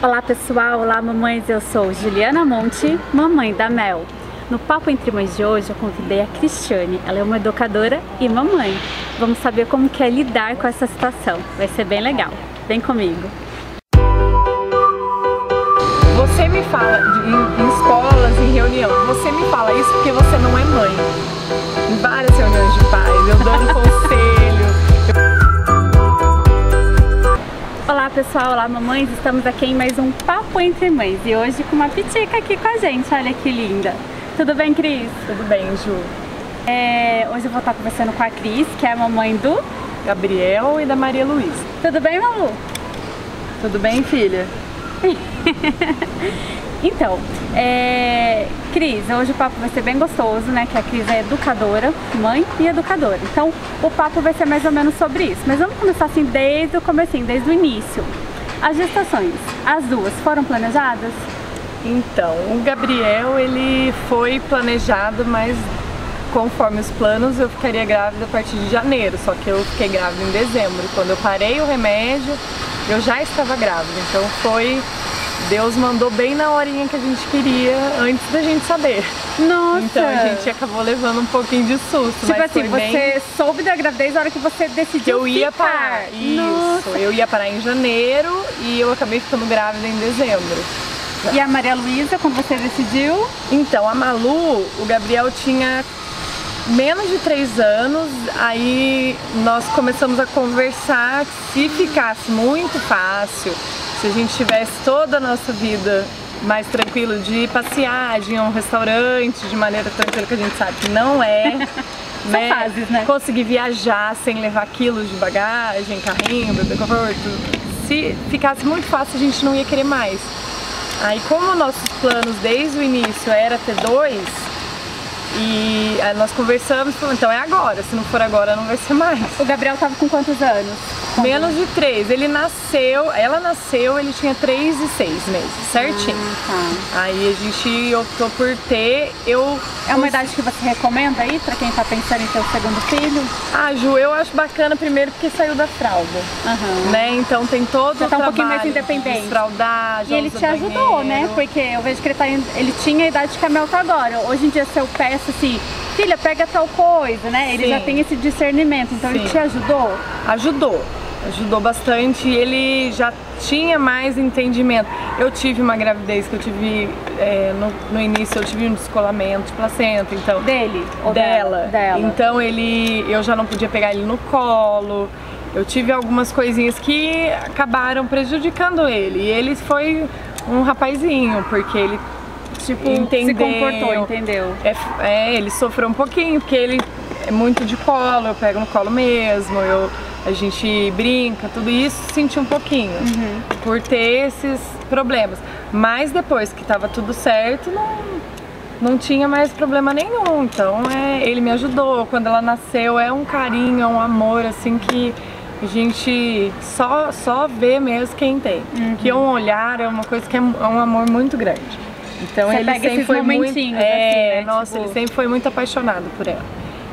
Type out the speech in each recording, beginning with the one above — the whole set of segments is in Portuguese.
Olá pessoal, olá mamães, eu sou Juliana Monte, mamãe da Mel. No Papo Entre Mães de hoje eu convidei a Cristiane, ela é uma educadora e mamãe. Vamos saber como que é lidar com essa situação, vai ser bem legal. Vem comigo. Você me fala em escolas, em reunião, você me fala isso porque você não é mãe. Em várias reuniões de pais, eu dando conselho. Olá pessoal, olá mamães, estamos aqui em mais um Papo Entre Mães e hoje com uma pitica aqui com a gente, olha que linda. Tudo bem, Cris? Tudo bem, Ju. Hoje eu vou estar conversando com a Cris, que é a mamãe do Gabriel e da Maria Luísa. Tudo bem, Malu? Tudo bem, filha? Então, Cris, hoje o papo vai ser bem gostoso, né? Que a Cris é educadora, mãe e educadora. Então, o papo vai ser mais ou menos sobre isso. Mas vamos começar assim desde o comecinho, desde o início. As gestações, as duas, foram planejadas? Então, o Gabriel, ele foi planejado, mas conforme os planos eu ficaria grávida a partir de janeiro. Só que eu fiquei grávida em dezembro. Quando eu parei o remédio, eu já estava grávida. Então Deus mandou bem na horinha que a gente queria, antes da gente saber. Nossa! Então a gente acabou levando um pouquinho de susto. Tipo mas assim, foi você soube da gravidez na hora que você decidiu que eu ia ficar. parar. Isso, Nossa. eu ia parar em janeiro e eu acabei ficando grávida em dezembro. E a Maria Luísa, quando você decidiu? Então, a Malu, o Gabriel tinha menos de 3 anos, aí nós começamos a conversar se ficasse muito fácil, se a gente tivesse toda a nossa vida mais tranquila de ir passear, de ir a um restaurante de maneira tranquila, que a gente sabe que não é. São fases, né? Conseguir viajar sem levar quilos de bagagem, carrinho, bebê conforto. Se ficasse muito fácil, a gente não ia querer mais. Aí, como nossos planos desde o início era ter 2, e nós conversamos, então é agora, se não for agora não vai ser mais. O Gabriel tava com quantos anos? Menos de 3, ela nasceu, ele tinha 3 e 6 meses, certinho. Tá. Aí a gente optou por ter, É uma idade que você recomenda aí pra quem tá pensando em ter o segundo filho? Ah, Ju, eu acho bacana primeiro porque saiu da fralda, né? Então tem todo o tá um trabalho pouquinho mais independente. de fraldar, e ele te ajudou, né? Porque eu vejo que ele tinha a idade que a Mel tá agora. Hoje em dia, se eu peço assim, filha, pega tal coisa, né? Ele já tem esse discernimento, então ele te ajudou? Ajudou bastante, ele já tinha mais entendimento. Eu tive uma gravidez que eu tive, no início eu tive um descolamento de placenta, então... Dele? Ou dela. Então eu já não podia pegar ele no colo, eu tive algumas coisinhas que acabaram prejudicando ele. E ele foi um rapazinho, porque ele entendeu, se comportou, entendeu? Ele sofreu um pouquinho, porque ele é muito de colo, eu pego no colo mesmo, a gente brinca, tudo isso, senti um pouquinho por ter esses problemas. Mas depois que tava tudo certo, não tinha mais problema nenhum. Então ele me ajudou. Quando ela nasceu, é um carinho, é um amor assim que a gente só vê mesmo quem tem. Que é um olhar, é uma coisa que é um amor muito grande. Então ele sempre foi muito, né? Nossa, ele sempre foi muito apaixonado por ela.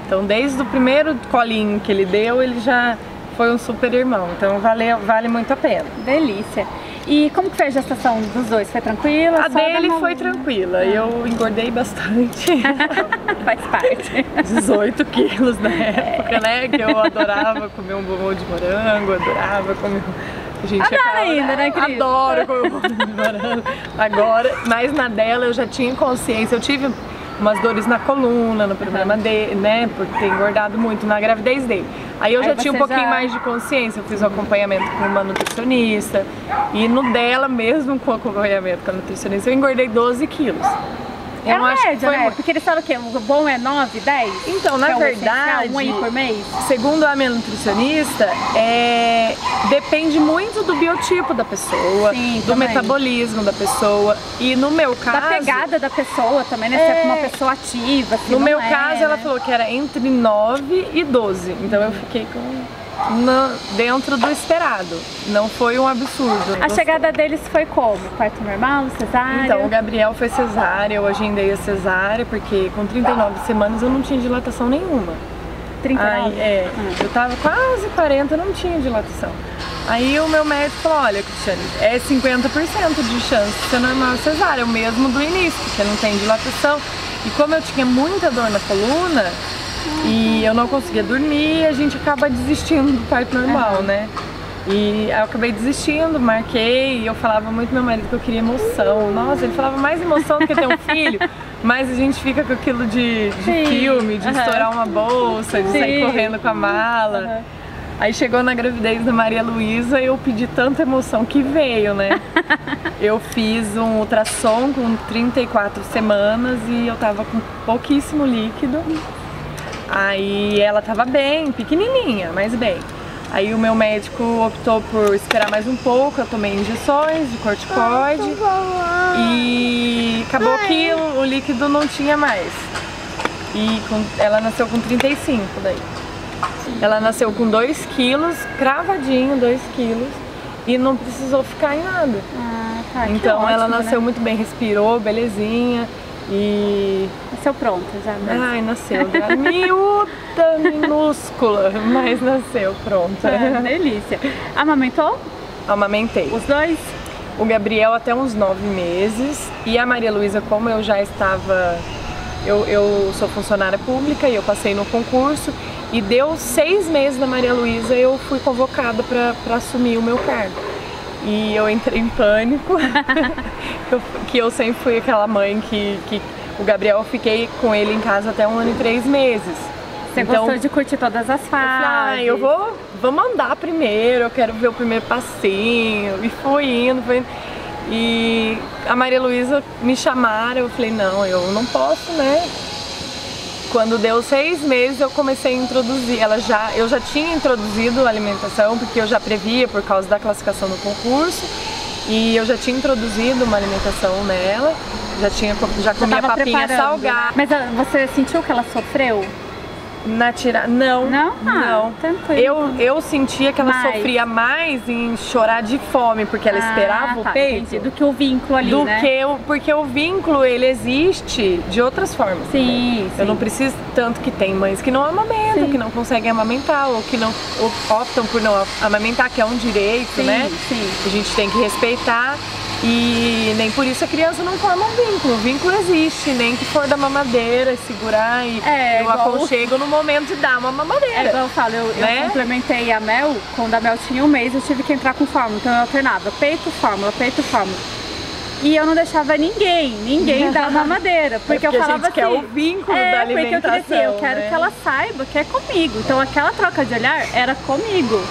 Então desde o primeiro colinho que ele deu, ele já foi um super irmão, então vale muito a pena. Delícia. E como que foi a gestação dos dois? Foi tranquila? A dele foi tranquila, eu engordei bastante. Faz parte. 18 quilos na época, né? Que eu adorava comer um bombom de morango, adorava comer... ainda, né, Cris? Adoro comer um bombom de morango. Agora, mas na dela eu já tinha consciência, eu tive umas dores na coluna, no problema dele, né, por ter engordado muito na gravidez dele. Aí eu já tinha um pouquinho mais de consciência, eu fiz um acompanhamento com uma nutricionista e no dela mesmo com acompanhamento com a nutricionista eu engordei 12 quilos. É a média, né? Porque eles falam o quê? O bom é 9, 10? Então, na verdade, um aí por mês? Segundo a minha nutricionista, depende muito do biotipo da pessoa, do metabolismo da pessoa. E no meu caso... Da pegada da pessoa também, né? Se é uma pessoa ativa, se no meu caso, ela falou que era entre 9 e 12. Então eu fiquei dentro do esperado. Não foi um absurdo. A chegada deles foi como? Parto normal, cesárea? Então, o Gabriel foi cesárea, eu agendei a cesárea, porque com 39 semanas eu não tinha dilatação nenhuma. 39? Eu tava quase 40, não tinha dilatação. Aí o meu médico falou, olha, Cristiane, é 50% de chance de ser normal cesárea, o mesmo do início, porque não tem dilatação. E como eu tinha muita dor na coluna e eu não conseguia dormir, a gente acaba desistindo do parto normal, né? E aí eu acabei desistindo, marquei, e eu falava muito pro meu marido que eu queria emoção. Nossa, ele falava mais emoção do que ter um filho, mas a gente fica com aquilo de filme, de estourar uma bolsa, de sair correndo com a mala. Aí chegou na gravidez da Maria Luísa e eu pedi tanta emoção que veio, né? Eu fiz um ultrassom com 34 semanas e eu tava com pouquíssimo líquido. Aí ela tava bem, pequenininha, mas bem. Aí o meu médico optou por esperar mais um pouco, eu tomei injeções de corticoide e acabou que o líquido não tinha mais. E ela nasceu com 35 daí. Ela nasceu com 2 quilos, cravadinho, 2 quilos, e não precisou ficar em nada. Então ótimo, ela nasceu muito bem, respirou, belezinha. E... Nasceu pronta já, né? Ai, nasceu. Miúda, minúscula, mas nasceu pronta. Delícia. Amamentou? Amamentei. Os dois? O Gabriel até uns 9 meses e a Maria Luísa, como eu já estava... Eu sou funcionária pública e eu passei no concurso e deu 6 meses da Maria Luísa eu fui convocada para assumir o meu cargo. E eu entrei em pânico, que eu sempre fui aquela mãe que o Gabriel, eu fiquei com ele em casa até 1 ano e 3 meses. Você gostou de curtir todas as fases? Eu vamos andar primeiro, eu quero ver o primeiro passinho, e fui indo. E a Maria Luísa me chamaram, eu falei, não, eu não posso, né? Quando deu 6 meses eu comecei a introduzir, eu já tinha introduzido a alimentação, porque eu já previa por causa da classificação do concurso, e eu já tinha introduzido uma alimentação nela, já comia papinha salgada. Mas você sentiu que ela sofreu? Não, não. Eu sentia que ela sofria mais em chorar de fome, porque ela esperava o peito. Entendi. Do que o vínculo ali, né? Porque o vínculo, ele existe de outras formas. Sim. Eu não preciso tanto que tem mães que não amamentam, que não conseguem amamentar, ou que não optam por não amamentar, que é um direito, né? Sim. A gente tem que respeitar. E nem por isso a criança não forma um vínculo. O vínculo existe, nem que for da mamadeira, segurar e eu aconchego no momento de dar uma mamadeira. É igual eu falo, eu complementei a Mel, quando a Mel tinha 1 mês, eu tive que entrar com fórmula, então eu alternava peito, fórmula, peito, fórmula. E eu não deixava ninguém dar mamadeira, porque eu falava assim... a gente quer o vínculo da alimentação, porque eu queria assim, eu quero que ela saiba que é comigo. Então aquela troca de olhar era comigo.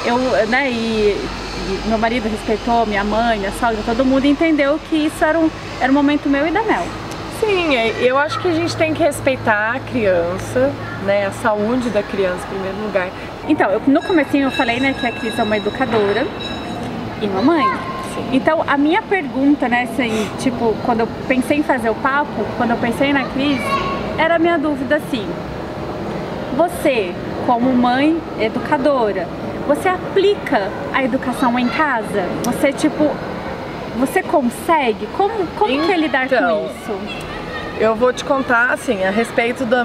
E meu marido respeitou, minha mãe, minha sogra, todo mundo entendeu que isso era um momento meu e da Mel. Sim, eu acho que a gente tem que respeitar a criança, né, a saúde da criança em primeiro lugar. Então, no comecinho eu falei, né, que a Cris é uma educadora e uma mãe. Sim. Então, a minha pergunta, né, assim, tipo, quando eu pensei em fazer o papo, quando eu pensei na Cris, era a minha dúvida assim, você, como mãe educadora, você aplica a educação em casa? Você consegue? Como que é lidar com isso? Eu vou te contar, assim, a respeito do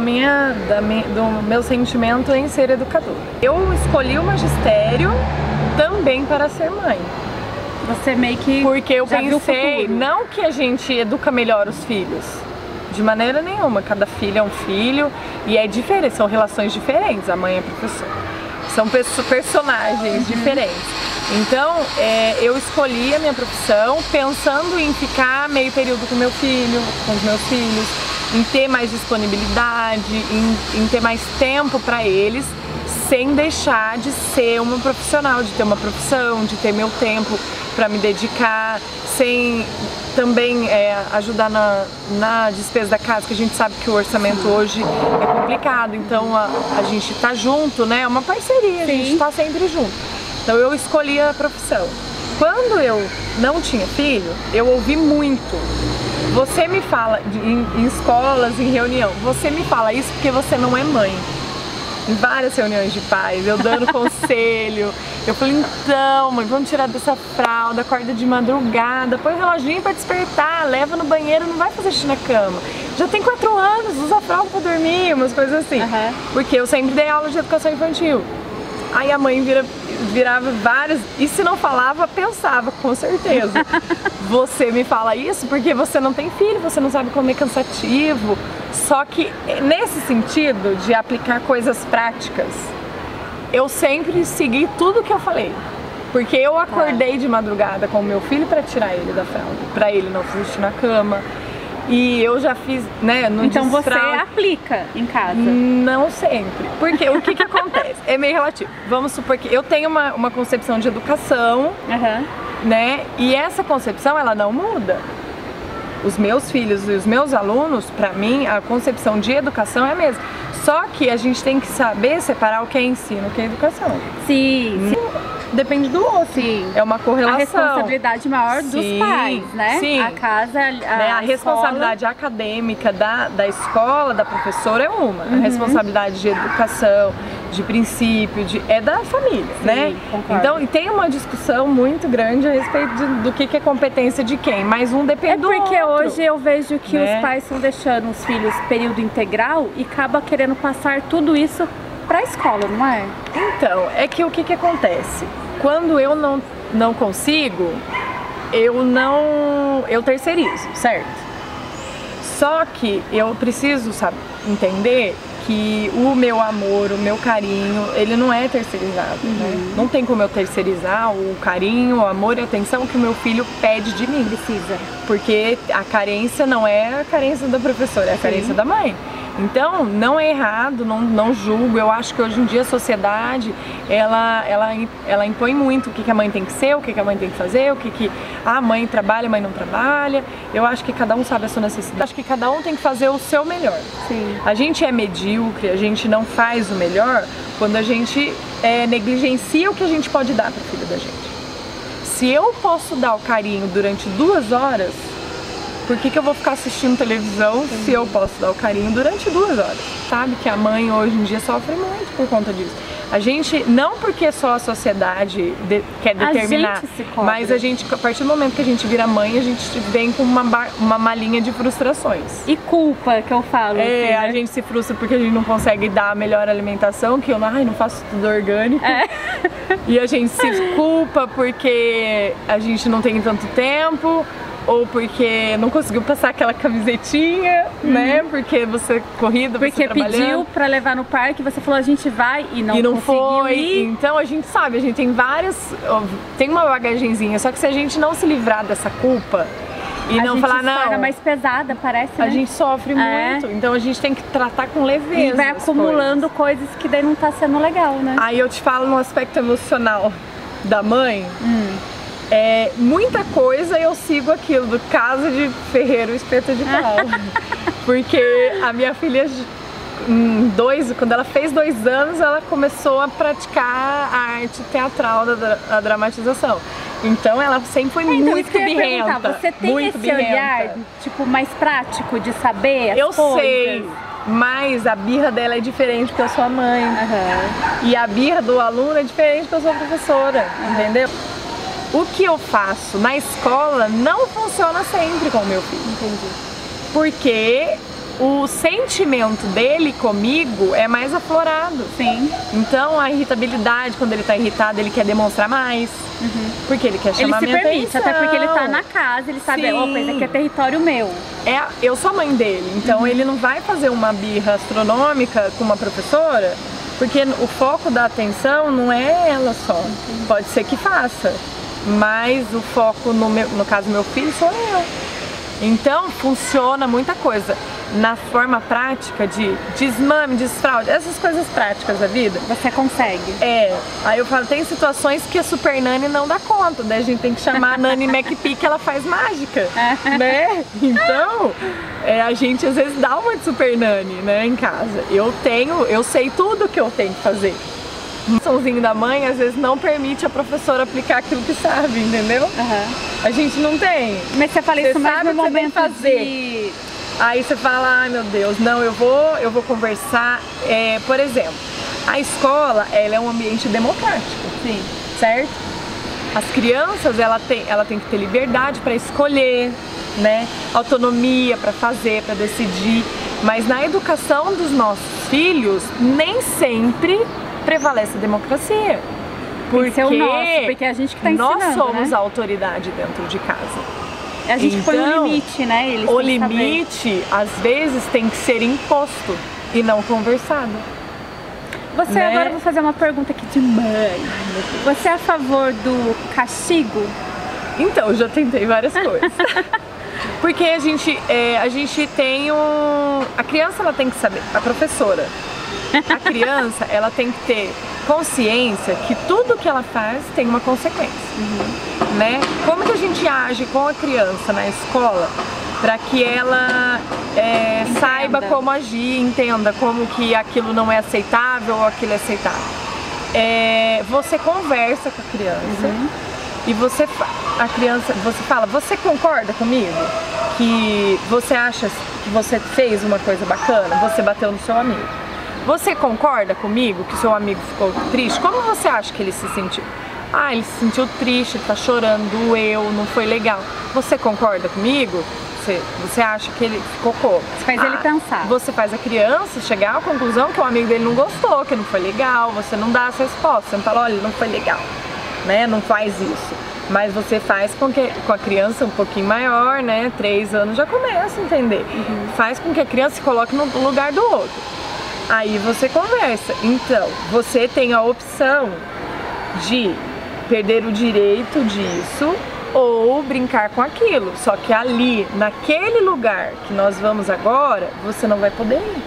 meu sentimento em ser educadora. Eu escolhi o magistério também para ser mãe. Você meio que porque eu pensei, não que a gente educa melhor os filhos, de maneira nenhuma. Cada filho é um filho e é diferente, são relações diferentes. A mãe é professora. São personagens diferentes. Então, eu escolhi a minha profissão pensando em ficar meio período com meu filho, com os meus filhos, em ter mais disponibilidade, em ter mais tempo para eles, sem deixar de ser uma profissional, de ter uma profissão, de ter meu tempo para me dedicar, sem também ajudar na despesa da casa, que a gente sabe que o orçamento hoje é complicado, então a gente tá junto, né? É uma parceria, a gente tá sempre junto. Então eu escolhi a profissão. Quando eu não tinha filho, eu ouvi muito. Você me fala, em escolas, em reunião, você me fala isso porque você não é mãe. Em várias reuniões de pais, eu dando conselho, eu falei, então, mãe, vamos tirar dessa fralda, acorda de madrugada, põe o reloginho pra despertar, leva no banheiro, não vai fazer xixi na cama. já tem 4 anos, usa fralda pra dormir, umas coisas assim. Porque eu sempre dei aula de educação infantil. Aí a mãe virava várias, e se não falava, pensava, com certeza. Você me fala isso porque você não tem filho, você não sabe como é cansativo. Só que nesse sentido de aplicar coisas práticas, eu sempre segui tudo que eu falei. Porque eu acordei de madrugada com o meu filho para tirar ele da fralda, para ele não fugir na cama. E eu já fiz, né, no Então desfraude. você aplica em casa? Não sempre. Porque o que acontece? É meio relativo. Vamos supor que eu tenho uma concepção de educação, né? E essa concepção, ela não muda. Os meus filhos e os meus alunos, pra mim, a concepção de educação é a mesma. Só que a gente tem que saber separar o que é ensino e o que é educação. Sim. Depende do outro. Sim. É uma correlação. A responsabilidade maior dos pais, né? Sim. A casa, a responsabilidade acadêmica da escola, da professora é uma. A responsabilidade de educação, de princípio, é da família, né? Concordo. Então, e tem uma discussão muito grande a respeito do que é competência de quem, mas um depende do outro. É porque hoje eu vejo que os pais estão deixando os filhos período integral e acaba querendo passar tudo isso para a escola, não é? Então, é que o que acontece? Quando eu não consigo, eu terceirizo, certo? Só que eu preciso entender que o meu amor, o meu carinho, ele não é terceirizado, né? Não tem como eu terceirizar o carinho, o amor e a atenção que o meu filho pede de mim. Precisa. Porque a carência não é a carência da professora, é a carência da mãe. Então, não é errado, não julgo. Eu acho que hoje em dia a sociedade, ela impõe muito o que a mãe tem que ser, o que a mãe tem que fazer, a mãe trabalha, a mãe não trabalha. Eu acho que cada um sabe a sua necessidade. Acho que cada um tem que fazer o seu melhor. Sim. A gente é medíocre, a gente não faz o melhor quando a gente negligencia o que a gente pode dar para o filho da gente. Se eu posso dar o carinho durante 2 horas, por que eu vou ficar assistindo televisão se eu posso dar o carinho durante 2 horas? Sabe que a mãe hoje em dia sofre muito por conta disso. A gente, não porque só a sociedade quer determinar, mas a gente, a partir do momento que a gente vira mãe, a gente vem com uma malinha de frustrações. E culpa, que eu falo. É, assim, né? a gente se frustra porque a gente não consegue dar a melhor alimentação, que eu não faço tudo orgânico. E a gente se culpa porque a gente não tem tanto tempo, ou porque não conseguiu passar aquela camisetinha, né? Porque você corrida, porque você trabalhando. pediu pra levar no parque, você falou a gente vai e não conseguiu foi. Ir. Então a gente sabe, a gente tem tem uma bagagenzinha, só que se a gente não se livrar dessa culpa e não falar não, torna mais pesada, parece, né? A gente sofre muito, então a gente tem que tratar com leveza. E vai acumulando coisas que daí não tá sendo legal, né? Aí eu te falo no aspecto emocional da mãe. Muita coisa eu sigo aquilo do Casa de Ferreiro Espeto de Pau. Porque a minha filha, quando ela fez 2 anos, ela começou a praticar a arte teatral da dramatização. Então ela sempre foi muito birrenta. Você tem esse olhar, tipo, mais prático de saber as coisas? Eu sei, mas a birra dela é diferente porque eu sou a mãe. E a birra do aluno é diferente porque eu sou a professora, entendeu? O que eu faço na escola não funciona sempre com o meu filho. Entendi. Porque o sentimento dele comigo é mais aflorado. Sim. Então a irritabilidade, quando ele tá irritado, ele quer demonstrar mais. Porque ele quer chamar minha atenção. Até porque ele tá na casa, ele sabe, opa, esse aqui é território meu. Eu sou a mãe dele, então ele não vai fazer uma birra astronômica com uma professora, porque o foco da atenção não é ela só. Pode ser que faça. Mas o foco, no caso do meu filho, sou eu. Então funciona muita coisa na forma prática de desmame, desfraude, essas coisas práticas da vida. Você consegue? Aí eu falo, tem situações que a Super Nani não dá conta, daí a gente tem que chamar a Nani McPee, que ela faz mágica, né? Então, a gente às vezes dá uma de Super Nani, né, em casa. Eu sei tudo que eu tenho que fazer. O coraçãozinho da mãe às vezes não permite a professora aplicar aquilo que sabe, entendeu? A gente não tem. Mas você fala isso mais no momento fazer. Aí você fala, ai meu Deus, não, eu vou conversar. Por exemplo, a escola, ela é um ambiente democrático. Sim. Certo? As crianças, ela tem que ter liberdade para escolher, né? Autonomia para fazer, para decidir. Mas na educação dos nossos filhos, nem sempre prevalece a democracia. Porque é o nosso, porque é a gente que tá ensinando, nós somos, né? a autoridade dentro de casa. A gente põe um limite, né? Eles o têm que saber. limite, às vezes, tem que ser imposto e não conversado. Você, né? agora eu vou fazer uma pergunta aqui de mãe. Você é a favor do castigo? Então, eu já tentei várias coisas. Porque a gente tem a criança, ela tem que saber, a professora, a criança, ela tem que ter consciência que tudo que ela faz tem uma consequência, né? Como que a gente age com a criança na escola para que ela saiba como agir, entenda como que aquilo não é aceitável ou aquilo é aceitável? Você conversa com a criança e você fala, você concorda comigo que você acha que você fez uma coisa bacana, você bateu no seu amigo? Você concorda comigo que seu amigo ficou triste? Como você acha que ele se sentiu? Ah, ele se sentiu triste, tá chorando, doeu, não foi legal. Você concorda comigo? Você acha que ele ficou como? Você faz ele pensar. Você faz a criança chegar à conclusão que o amigo dele não gostou, que não foi legal. Você não dá essa resposta, você não fala, olha, não foi legal, né? Não faz isso. Mas você faz com a criança um pouquinho maior, né? 3 anos já começa a entender. Faz com que a criança se coloque no lugar do outro. Aí você conversa. Então, você tem a opção de perder o direito disso ou brincar com aquilo. Só que ali, naquele lugar que nós vamos agora, você não vai poder ir.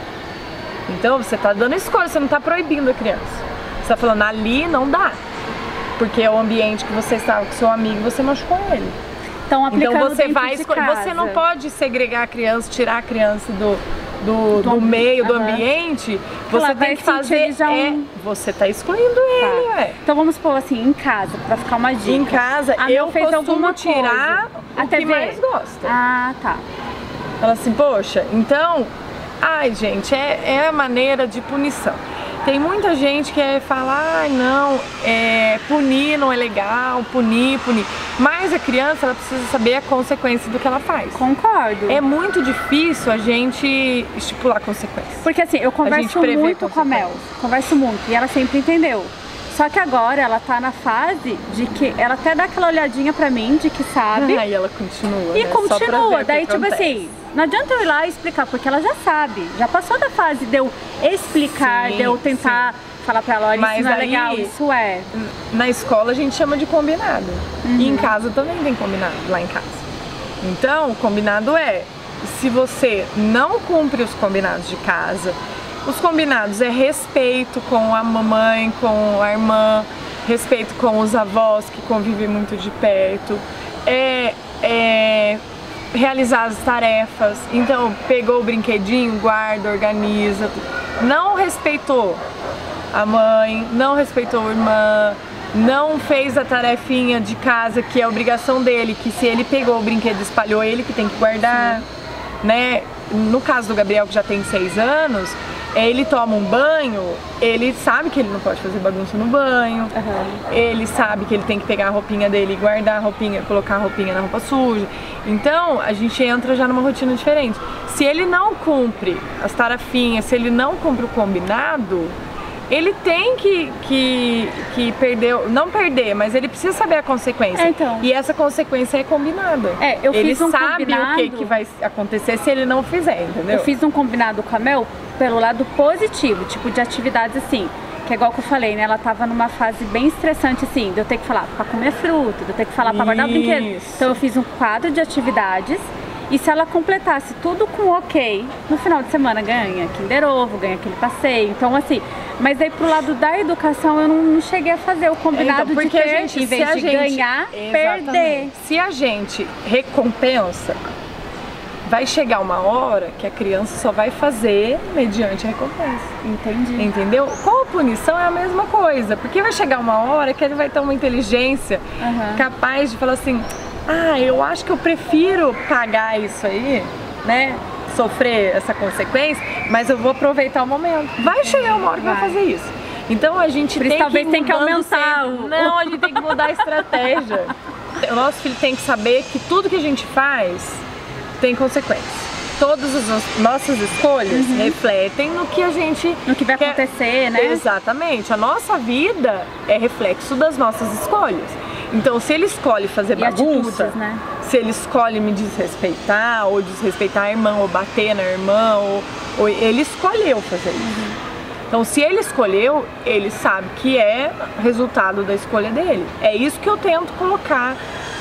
Então, você está dando escolha, você não está proibindo a criança. Você está falando, ali não dá. Porque é o ambiente que você estava com seu amigo, você machucou ele. Então você vai escolher. Você não pode segregar a criança, tirar a criança do meio, do ambiente. Você tem que fazer. Você tá excluindo ele, Então vamos supor assim, em casa, pra ficar uma dica. Em casa, eu costumo tirar o que mais gosta. Ah, tá. Fala assim, poxa, então. Ai, gente, é a maneira de punição. Tem muita gente que fala, não, punir não é legal, punir. Mas a criança, ela precisa saber a consequência do que ela faz. Concordo. É muito difícil a gente estipular consequências. Porque assim, eu converso muito com a Mel, e ela sempre entendeu. Só que agora ela tá na fase de que ela até dá aquela olhadinha pra mim de que sabe. Aí ela continua. E né? continua. Daí, tipo assim, não adianta eu ir lá e explicar, porque ela já sabe. Já passou da fase de eu explicar, de eu tentar falar pra ela, olha, isso não é legal, isso é. Na escola a gente chama de combinado. E em casa também tem combinado, lá em casa. Então, o combinado se você não cumpre os combinados de casa, os combinados respeito com a mamãe, com a irmã, respeito com os avós que convivem muito de perto, realizar as tarefas. Então, pegou o brinquedinho, guarda, organiza. Não respeitou a mãe, não respeitou a irmã, não fez a tarefinha de casa que é obrigação dele, que se ele pegou o brinquedo e espalhou, ele que tem que guardar, né? No caso do Gabriel, que já tem 6 anos, ele toma um banho, ele sabe que ele não pode fazer bagunça no banho, ele sabe que ele tem que pegar a roupinha dele e guardar a roupinha, colocar a roupinha na roupa suja. Então, a gente entra já numa rotina diferente. Se ele não cumpre as tarefinhas, se ele não cumpre o combinado, ele tem que não perder, mas ele precisa saber a consequência. E essa consequência é combinada. Ele sabe o que vai acontecer se ele não fizer, entendeu? Eu fiz um combinado com a Mel pelo lado positivo, tipo de atividades assim, que é igual que eu falei, né? Ela tava numa fase bem estressante, assim, de eu ter que falar pra comer fruta, de eu ter que falar pra guardar o brinquedo. Então eu fiz um quadro de atividades. E se ela completasse tudo com ok, no final de semana ganha Kinder Ovo, ganha aquele passeio. Então assim, mas aí pro lado da educação eu não cheguei a fazer o combinado de ter, em vez de ganhar, perder. Se a gente recompensa, vai chegar uma hora que a criança só vai fazer mediante a recompensa. Entendi. Entendeu? Com a punição é a mesma coisa, porque vai chegar uma hora que ele vai ter uma inteligência capaz de falar assim, eu acho que eu prefiro pagar isso aí, né? Sofrer essa consequência, mas eu vou aproveitar o momento. Vai chegar uma hora que vai fazer isso. Então a gente talvez tem que aumentar Não, a gente tem que mudar a estratégia. O nosso filho tem que saber que tudo que a gente faz tem consequências. Todas as nossas escolhas refletem no que a gente... No que vai acontecer, né? Exatamente. A nossa vida é reflexo das nossas escolhas. Então, se ele escolhe fazer bagunça, atitudes, né? se ele escolhe me desrespeitar, ou desrespeitar a irmã, ou bater na irmã, ou ele escolheu fazer isso. Então, se ele escolheu, ele sabe que é resultado da escolha dele. É isso que eu tento colocar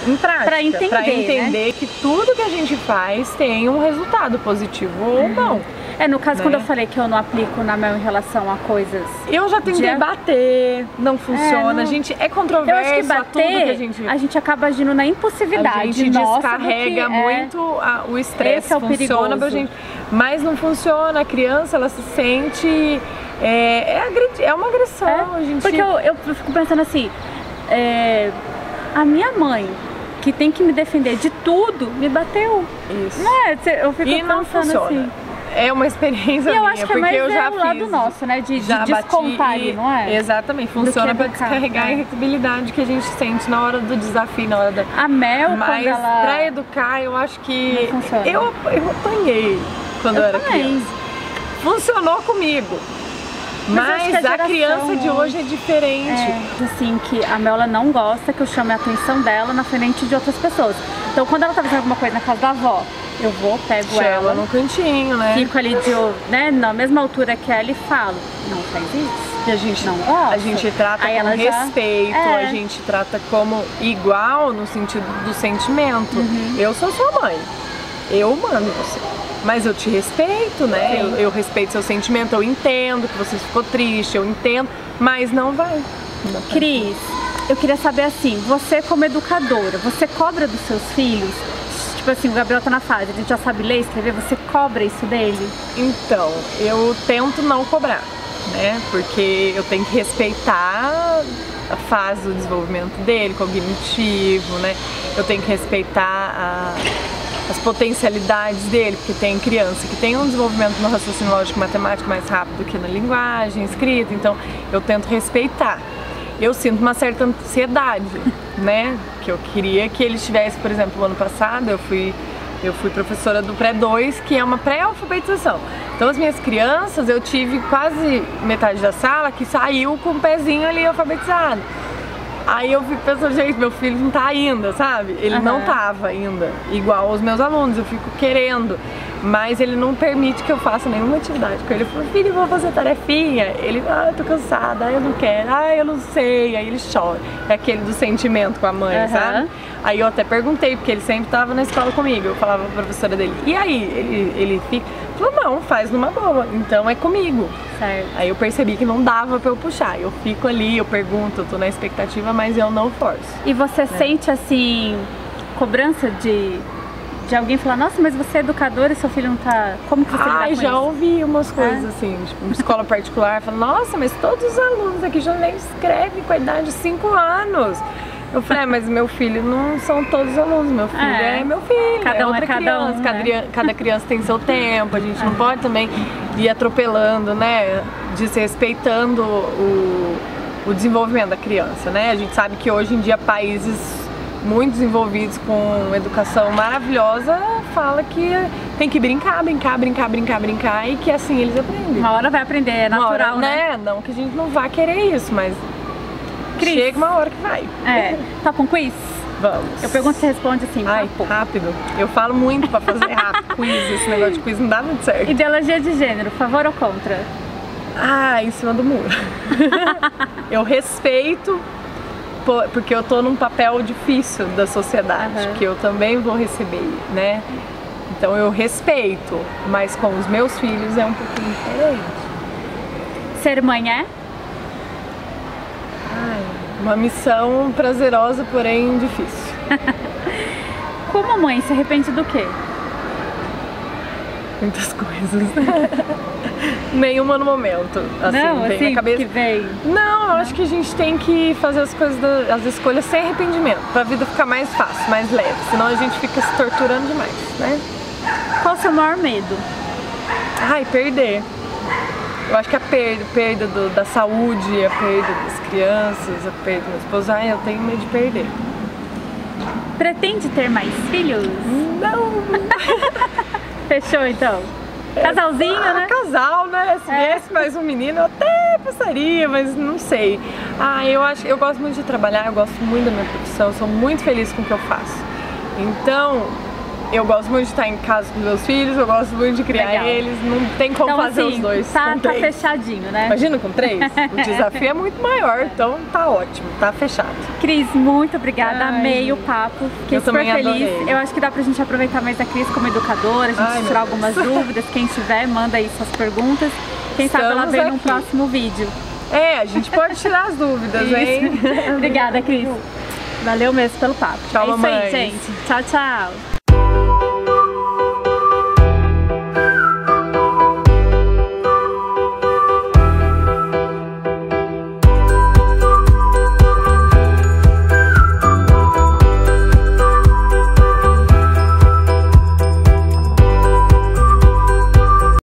em prática, pra entender, né? Que tudo que a gente faz tem um resultado positivo ou não. No caso, né? quando eu falei que eu não aplico na Mel em relação a coisas... Eu já tentei bater, não funciona. A gente é controverso. Eu acho que bater, a gente acaba agindo na impulsividade. A gente descarrega muito o estresse. Funciona pra gente, mas não funciona. A criança, ela se sente... É uma agressão. A gente... Porque eu fico pensando assim... a minha mãe, que tem que me defender de tudo, me bateu. Isso. Não é? Eu fico e não funciona. Assim. É uma experiência minha, eu acho que porque mais eu já o lado nosso, né? De descontar ali, não é? Exatamente, funciona para descarregar a irritabilidade que a gente sente na hora do desafio, na hora da... A Mel, mas quando ela... pra educar, eu acho que... Não funciona. Eu apanhei quando eu era criança. Funcionou comigo. Mas a criança de hoje é diferente. Assim, que a Mel, ela não gosta que eu chame a atenção dela na frente de outras pessoas. Então, quando ela tá fazendo alguma coisa na casa da avó, eu vou, pego ela no cantinho, né? Fico ali na mesma altura que ela e falo, não faz isso. E a gente não gosta. A gente trata com respeito, a gente trata como igual no sentido do sentimento. Eu sou sua mãe, eu mando você. Mas eu te respeito, né? Eu respeito seu sentimento, eu entendo que você ficou triste, eu entendo, mas não vai. Cris, eu queria saber assim, você como educadora, você cobra dos seus filhos? Tipo assim, o Gabriel tá na fase, ele já sabe ler, escrever, você cobra isso dele? Então, eu tento não cobrar, né? Porque eu tenho que respeitar a fase do desenvolvimento dele, cognitivo, né? Eu tenho que respeitar as potencialidades dele, porque tem criança que tem um desenvolvimento no raciocínio lógico matemático mais rápido que na linguagem escrita, então eu tento respeitar. Eu sinto uma certa ansiedade, né? Que eu queria que ele estivesse, por exemplo, no ano passado eu fui professora do pré-2, que é uma pré-alfabetização. Então as minhas crianças, eu tive quase metade da sala que saiu com o pezinho ali alfabetizado. Aí eu fico pensando, gente, meu filho não tá ainda, sabe? Ele não tava ainda, igual os meus alunos, eu fico querendo. Mas ele não permite que eu faça nenhuma atividade com ele. Eu falo, filho, eu vou fazer tarefinha. Ele, eu tô cansada, eu não quero, eu não sei. Aí ele chora. É aquele do sentimento com a mãe, sabe? Aí eu até perguntei, porque ele sempre tava na escola comigo. Eu falava pra professora dele, e aí? Ele fica... Falou, não, faz numa boa, então é comigo. Certo. Aí eu percebi que não dava pra eu puxar. Eu fico ali, eu pergunto, eu tô na expectativa, mas eu não forço. E você sente, assim, cobrança de alguém falar, nossa, mas você é educadora e seu filho não tá... Como que você lida com isso? Já ouvi umas coisas assim, tipo, escola particular, fala, nossa, mas todos os alunos aqui já nem escrevem com a idade de 5 anos. Eu falei, mas meu filho não são todos os alunos, meu filho é meu filho, cada um é outra criança, né? Cada criança tem seu tempo, a gente não pode também ir atropelando, né, desrespeitando o desenvolvimento da criança, né? A gente sabe que hoje em dia países muito desenvolvidos com educação maravilhosa fala que tem que brincar e que assim eles aprendem. Uma hora vai aprender, é natural, né? Não que a gente não vá querer isso, mas Cris, chega uma hora que vai. Topa um quiz? Vamos. Eu pergunto e você responde assim, rápido. Eu falo muito pra fazer rápido. Quiz, esse negócio de quiz não dá muito certo. Ideologia de gênero, favor ou contra? Em cima do muro. Eu respeito, porque eu tô num papel difícil da sociedade, que eu também vou receber, né? Então eu respeito, mas com os meus filhos é um pouquinho diferente. Ser mãe é? Uma missão prazerosa, porém difícil. Como mãe, se arrepende do quê? Muitas coisas. Nenhuma no momento. Assim, não, vem assim, na cabeça. que vem. Não, eu acho que a gente tem que fazer as coisas, as escolhas sem arrependimento, pra vida ficar mais fácil, mais leve. Senão a gente fica se torturando demais, né? Qual o seu maior medo? Perder. Eu acho que a perda da saúde, a perda das crianças, a perda do meu esposo, eu tenho medo de perder. Pretende ter mais filhos? Não. Fechou então? Casalzinho, né? Casal, né? Se viesse mais um menino, eu até pensaria, mas não sei. Eu gosto muito de trabalhar, eu gosto muito da minha profissão, eu sou muito feliz com o que eu faço. Então, eu gosto muito de estar em casa com meus filhos, eu gosto muito de criar Legal. eles, não tem como Então, fazer assim, os dois. tá fechadinho, né? Imagina com 3? O desafio é muito maior, então tá ótimo, tá fechado. Cris, muito obrigada, Ai, amei o papo, fiquei eu super também feliz. adorei. Eu acho que dá pra gente aproveitar mais a Cris como educadora, a gente Ai, tirar meu algumas Deus. dúvidas, quem tiver, manda aí suas perguntas. Quem sabe ela Estamos vem num aqui. próximo vídeo. A gente pode tirar as dúvidas, hein? Obrigada, Cris. Valeu mesmo pelo papo. Tchau, é isso mamães. aí, gente. Tchau, tchau.